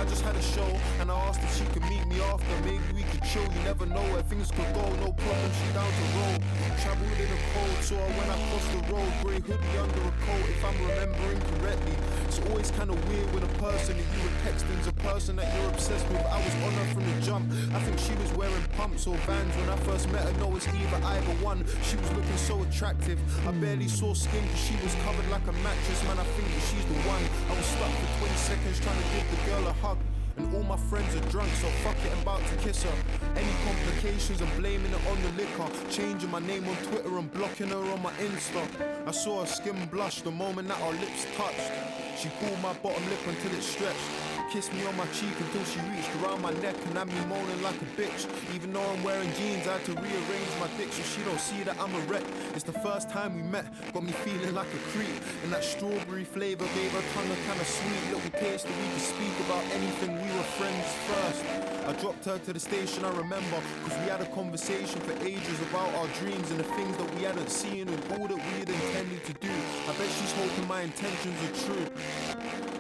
I just had a show and I asked if she could meet me after. Maybe we could chill, you never know where things could go. No problem, she down to roll. Travelled in a cold, saw her when I crossed the road. Grey hoodie under a coat, if I'm remembering correctly. It's always kinda weird when a person that you were texting's a person that you're obsessed with. I was on her from the jump. I think she was wearing pumps or Vans when I first met her. No, it's either one. She was looking so attractive. I barely saw skin cause she was covered like a mattress. Man, I think that she's the one. I was stuck for 20 seconds trying to give the girl a hug. And all my friends are drunk, so fuck it, I'm about to kiss her. Any complications, I'm blaming it on the liquor. Changing my name on Twitter and blocking her on my Insta. I saw her skin blush the moment that our lips touched. She pulled my bottom lip until it stretched. Kissed me on my cheek until she reached around my neck and had me moaning like a bitch. Even though I'm wearing jeans, I had to rearrange my dick so she don't see that I'm a wreck. It's the first time we met, got me feeling like a creep. And that strawberry flavour gave her tongue a kinda sweet little taste that we could speak about anything. We were friends first. I dropped her to the station, I remember, cause we had a conversation for ages about our dreams and the things that we hadn't seen and all that we had intended to do. I bet she's hoping my intentions are true.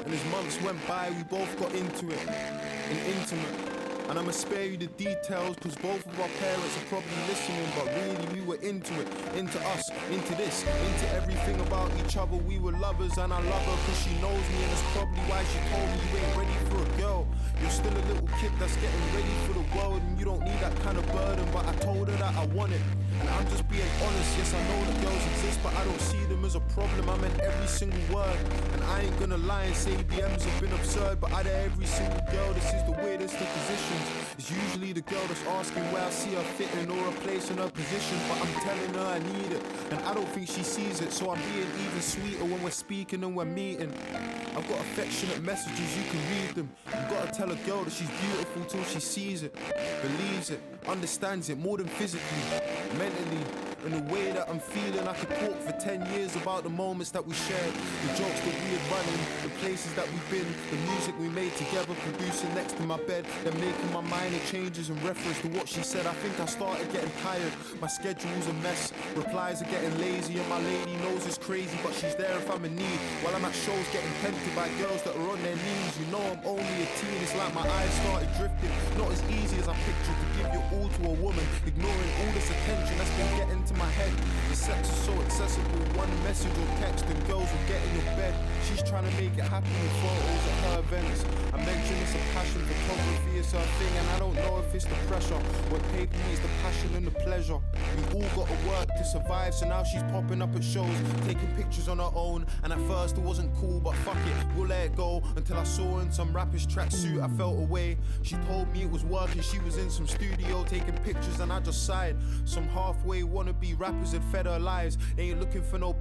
And as months went by, we both got into it, and intimate. And I'ma spare you the details, cause both of our parents are probably listening. But really we were into it, into us, into this, into everything about each other. We were lovers and I love her cause she knows me. And that's probably why she told me you ain't ready for a girl. You're still a little kid that's getting ready for the world, and you don't need that kind of burden. But I told her that I want it, and I'm just being honest. Yes, I know that girls exist, but I don't see them as a problem. I meant every single word, and I ain't gonna lie and say DMs have been absurd. But out of every single girl, this is the weirdest of positions. It's usually the girl that's asking where I see her fitting or a place in her position. But I'm telling her I need it, and I don't think she sees it. So I'm being even sweeter when we're speaking and we're meeting. I've got affectionate messages, you can read them. You gotta tell a girl that she's beautiful till she sees it, believes it, understands it more than physically, mentally. In the way that I'm feeling, I could talk for 10 years about the moments that we shared, the jokes that we had running, the places that we've been, the music we made together, producing next to my bed, then making my minor changes in reference to what she said. I think I started getting tired, my schedule's a mess, replies are getting lazy, and my lady knows it's crazy, but she's there if I'm in need. While I'm at shows getting tempted by girls that are on their knees. You know I'm only a teen, it's like my eyes started drifting. Not as easy as I pictured to give your all to a woman, ignoring all this attention that's been getting to my head. The sex is so accessible, one message or text and girls will get in your bed. She's trying to make it happen with photos at her events. I mentioned it's a passion, photography is her thing, and I don't know if it's the pressure. What paper means the passion and the pleasure. We all gotta work to survive, so now she's popping up at shows, taking pictures on her own. And at first it wasn't cool, but fuck it, we'll let it go. Until I saw her in some rapper's tracksuit, I felt away. She told me it was working, she was in some studio taking pictures, and I just sighed. Some halfway wannabe rappers had fed her lies. They ain't looking for no